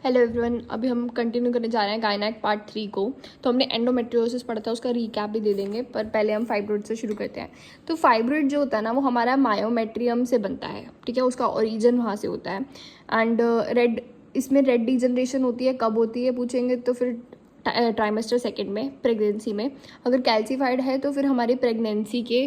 Hello everyone, अभी हम continue करने जा रहे हैं गायनेक पार्ट 3 को। तो हमने एंडोमेट्रियोसिस पढ़ा था, उसका रिकैप भी दे देंगे, पर पहले हम फाइब्रोइड से शुरू करते हैं। तो फाइब्रोइड जो होता है ना, वो हमारा मायोमेट्रियम से बनता है, ठीक है। उसका ओरिजिन वहाँ से होता है। एंड इसमें रेड डिजनरेशन होती है, कब होती है पूछेंगे तो फिर ट्राइमेस्टर सेकेंड में, प्रेगनेंसी में। अगर कैल्सीफाइड है तो फिर हमारी प्रेगनेंसी के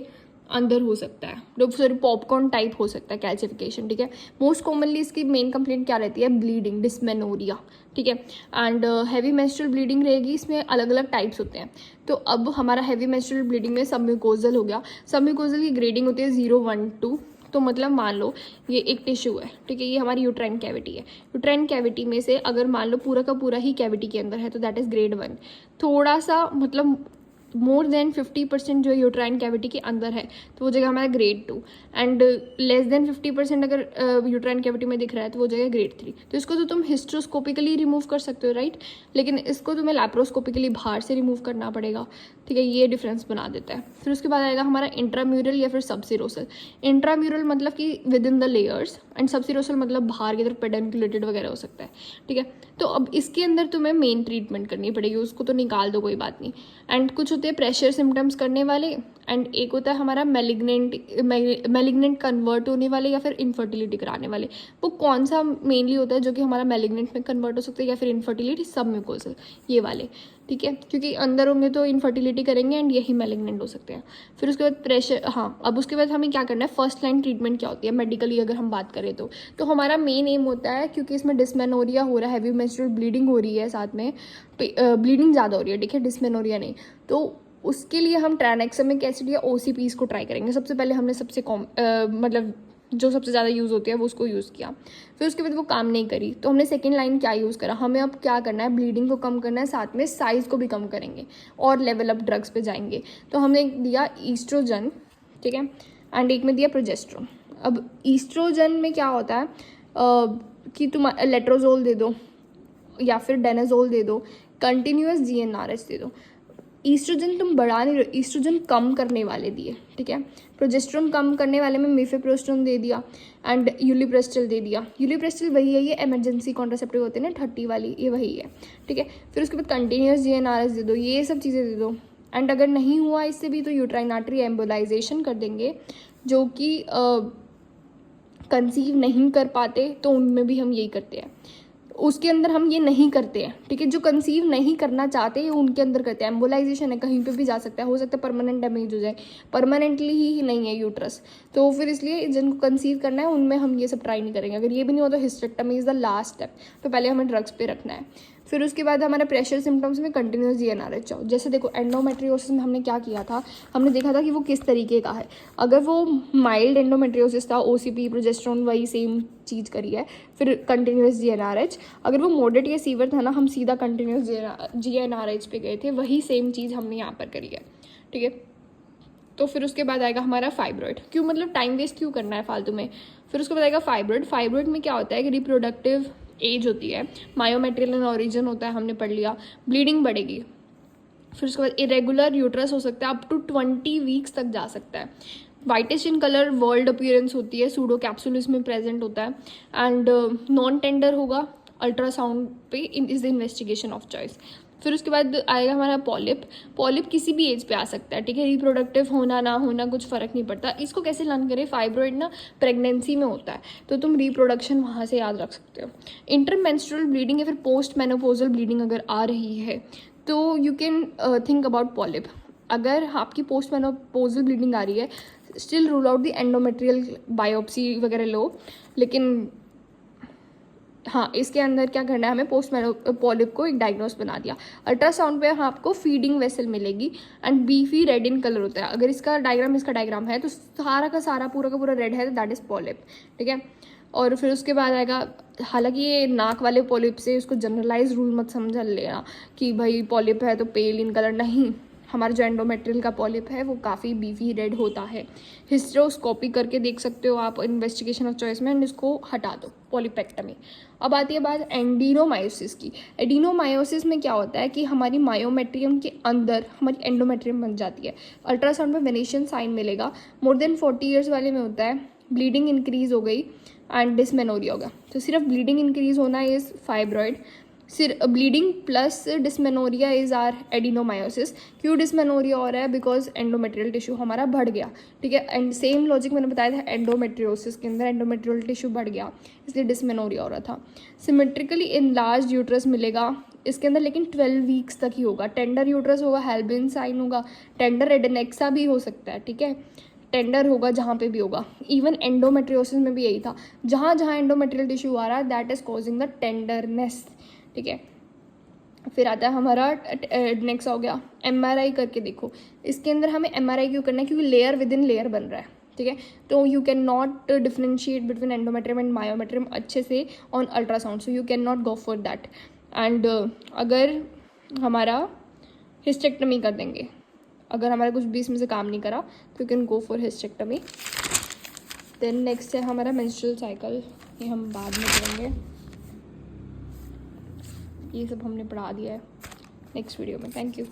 अंदर हो सकता है, सॉरी पॉपकॉर्न टाइप हो सकता है कैल्सिफिकेशन, ठीक है। मोस्ट कॉमनली इसकी मेन कंप्लेंट क्या रहती है? ब्लीडिंग, डिस्मेनोरिया, ठीक है। एंड हैवी मेंस्ट्रुअल ब्लीडिंग रहेगी। इसमें अलग अलग टाइप्स होते हैं। तो अब हमारा हैवी मेंस्ट्रुअल ब्लीडिंग में सबम्यूकोजल हो गया। सबम्यूकोजल की ग्रेडिंग होती है 0, 1, 2। तो मतलब मान लो ये एक टिश्यू है, ठीक है, ये हमारी यूट्राइन कैविटी है। यूट्राइन कैविटी में से अगर मान लो पूरा का पूरा ही कैविटी के अंदर है तो दैट इज ग्रेड 1। थोड़ा सा मतलब मोर देन 50% जो यूट्राइन कैविटी के अंदर है तो वो जगह हमारा ग्रेड 2। एंड लेस देन 50% अगर यूट्राइन कैविटी में दिख रहा है तो वो जगह ग्रेड 3। तो इसको तो तुम हिस्ट्रोस्कोपिकली रिमूव कर सकते हो, राइट, लेकिन इसको तुम्हें लैप्रोस्कोपिकली बाहर से रिमूव करना पड़ेगा, ठीक है। ये डिफरेंस बना देता है। फिर उसके बाद आएगा हमारा इंट्राम्यूरल या फिर सबसिरोसल। इंट्राम्यूरल मतलब कि within the layers, and subserosal मतलब बाहर की तरफ पेडन्कुलेटेड वगैरह हो सकता है, ठीक है। तो अब इसके अंदर तुम्हें मेन ट्रीटमेंट करनी पड़ेगी, उसको तो निकाल दो, कोई बात नहीं। एंड कुछ होते हैं प्रेशर सिम्टम्स करने वाले, एंड एक होता है हमारा मैलिग्नेंट कन्वर्ट होने वाले या फिर इनफर्टिलिटी कराने वाले। वो कौन सा मेनली होता है जो कि हमारा मैलिग्नेंट में कन्वर्ट हो सकता है या फिर इनफर्टिलिटी? सबम्यूकोजल, ये वाले, ठीक है, क्योंकि अंदर होंगे तो इनफर्टिलिटी करेंगे एंड यही मैलिग्नेंट हो सकते हैं। फिर उसके बाद प्रेशर, हाँ, अब उसके बाद हमें क्या करना है? फर्स्ट लाइन ट्रीटमेंट क्या होती है मेडिकली अगर हम बात करें तो हमारा मेन एम होता है, क्योंकि इसमें डिस्मेनोरिया हो रहा है, हैवी मेंस्ट्रुअल ब्लीडिंग हो रही है, साथ में ब्लीडिंग ज़्यादा हो रही है, ठीक है, डिस्मेनोरिया नहीं। तो उसके लिए हम ट्रानेक्सामिक एसिड या OCPs को ट्राई करेंगे। सबसे पहले हमने मतलब जो सबसे ज़्यादा यूज़ होती है वो उसको यूज़ किया। फिर उसके बाद वो काम नहीं करी तो हमने सेकेंड लाइन क्या यूज़ करा? हमें अब क्या करना है? ब्लीडिंग को कम करना है, साथ में साइज़ को भी कम करेंगे और लेवल अप ड्रग्स पे जाएंगे। तो हमने दिया ईस्ट्रोजन, ठीक है, एंड एक में दिया प्रोजेस्ट्रोन। अब ईस्ट्रोजन में क्या होता है कि तुम लेट्रोजोल दे दो या फिर डेनाजोल दे दो, कंटिन्यूअस GnRH दे दो। ईस्ट्रोजन तुम बढ़ा नहीं रहे, ईस्ट्रोजन कम करने वाले दिए, ठीक है। प्रोजेस्ट्रोन कम करने वाले में मिफेप्रोस्टोन दे दिया एंड यूलिप्रेस्टल दे दिया। यूलिप्रेस्टल वही है, ये इमरजेंसी कॉन्ट्रासेप्टिव होते हैं ना 30 वाली, ये वही है, ठीक है। फिर उसके बाद कंटिन्यूअस GnRH दे दो, ये सब चीज़ें दे दो। एंड अगर नहीं हुआ इससे भी तो यूट्राइन आर्टरी एम्बोलाइजेशन कर देंगे, जो कि कंसीव नहीं कर पाते तो उनमें भी हम यही करते हैं। उसके अंदर हम ये नहीं करते हैं, ठीक है। जो कंसीव नहीं करना चाहते उनके अंदर करते हैं। एम्बोलाइजेशन है, कहीं पे भी जा सकता है, हो सकता है परमानेंट डैमेज हो जाए, परमानेंटली ही नहीं है यूट्रस, तो फिर इसलिए जिनको कंसीव करना है उनमें हम ये सब ट्राई नहीं करेंगे। अगर ये भी नहीं हो तो hysterectomy is the last step. तो पहले हमें ड्रग्स पे रखना है। फिर उसके बाद हमारे प्रेशर सिम्टम्स में कंटिन्यूस GnRH चाहो। जैसे देखो एंडोमेट्रियोसिस में हमने क्या किया था, हमने देखा था कि वो किस तरीके का है। अगर वो माइल्ड एंडोमेट्रियोसिस था, OCP, प्रोजेस्ट्रोन वही सेम चीज़ करी है, फिर कंटिन्यूस GnRH। अगर वो मॉडरेट या सीवर था ना, हम सीधा कंटिन्यूस GnRH पे गए थे, वही सेम चीज़ हमने यहाँ पर करी है, ठीक है। तो फिर उसके बाद आएगा हमारा फाइब्रॉइड। क्यों, मतलब टाइम वेस्ट क्यों करना है फालतू में। फिर उसके बाद आएगा फाइब्रॉइड। फाइब्रॉइड में क्या होता है कि रिप्रोडक्टिव एज होती है, मायोमेट्रियल ऑरिजिन होता है, हमने पढ़ लिया, ब्लीडिंग बढ़ेगी। फिर उसके बाद इरेगुलर यूट्रस हो सकता है, अप टू 20 वीक्स तक जा सकता है। Whitish in colour world appearance होती है, सूडो कैप्सूल इसमें प्रेजेंट होता है, एंड नॉन टेंडर होगा। अल्ट्रासाउंड पे is the investigation of choice. फिर उसके बाद आएगा हमारा पॉलिप। पॉलिप किसी भी एज पे आ सकता है, ठीक है, रिप्रोडक्टिव होना ना होना कुछ फ़र्क नहीं पड़ता। इसको कैसे लर्न करें? फाइब्रॉइड ना प्रेगनेंसी में होता है, तो तुम रिप्रोडक्शन वहाँ से याद रख सकते हो। इंटरमेंस्ट्रुअल ब्लीडिंग या फिर पोस्ट मेनोपोजल ब्लीडिंग अगर आ रही है तो you can think about polyp. अगर आपकी पोस्ट मेनोपोजल ब्लीडिंग आ रही है, still rule out the endometrial biopsy वगैरह लो, लेकिन हाँ, इसके अंदर क्या करना है, हमें पोस्ट पॉलिप को एक डायग्नोस बना दिया। अल्ट्रासाउंड पे आपको फीडिंग वेसल मिलेगी and beefy red in colour होता है। अगर इसका डायग्राम है तो सारा का सारा पूरा का पूरा रेड है, तो दैट इज पॉलिप, ठीक है। और फिर उसके बाद आएगा, हालांकि ये नाक वाले पॉलिप से उसको जनरलाइज रूल मत समझ लेना कि भाई पॉलिप है तो पेल इन कलर, नहीं। हमारा जो एंडोमेट्रियल का पॉलिप है वो काफ़ी बीफी रेड होता है। हिस्ट्रोस्कोपी करके देख सकते हो आप इन्वेस्टिगेशन ऑफ चॉइस में, एंड इसको हटा दो, पॉलिपेक्टमी। अब आती है बात एंडीनोमायोसिस की। एडिनोमायोसिस में क्या होता है कि हमारी मायोमेट्रियम के अंदर हमारी एंडोमेट्रियम बन जाती है। अल्ट्रासाउंड में वेनेशियन साइन मिलेगा। मोर देन 40 ईयर्स वाले में होता है, ब्लीडिंग इंक्रीज हो गई एंड डिसमेनोरिया होगा। तो सिर्फ ब्लीडिंग इंक्रीज होना इज़ फाइब्रॉइड, सिर्फ bleeding plus dysmenorrhoea is are adenomyosis. क्यों डिसमेनोरिया हो रहा है? बिकॉज एंडोमेट्रियल टिश्यू हमारा बढ़ गया, ठीक है। एंड सेम लॉजिक मैंने बताया था एंडोमेट्रियोसिस के अंदर, एंडोमेट्रियल टिश्यू बढ़ गया इसलिए डिसमेनोरिया हो रहा था। सिमेट्रिकली इनलार्ज यूट्रस मिलेगा इसके अंदर, लेकिन 12 वीक्स तक ही होगा। टेंडर यूट्रस होगा, हेल्बिन साइन होगा, टेंडर एडेनेक्सा भी हो सकता है, ठीक है। टेंडर होगा जहाँ पे भी होगा। इवन एंडोमेट्रियोसिस में भी यही था, जहाँ जहाँ एंडोमेट्रियल टिश्यू आ रहा है that is causing the tenderness, ठीक है। फिर आता है हमारा नेक्स्ट हो गया MRI करके देखो। इसके अंदर हमें MRI क्यों करना है? क्योंकि लेयर विद इन लेयर बन रहा है, ठीक है। तो you can not differentiate between endometrium and myometrium अच्छे से on ultrasound, so you can not go for that. And अगर हमारा हिस्टेक्टमी कर देंगे, अगर हमारा कुछ भी इसमें से काम नहीं करा तो you can go for hysterectomy. Then next है हमारा मेंस्ट्रुअल साइकिल, ये हम बाद में करेंगे, ये सब हमने पढ़ा दिया है नेक्स्ट वीडियो में। Thank you.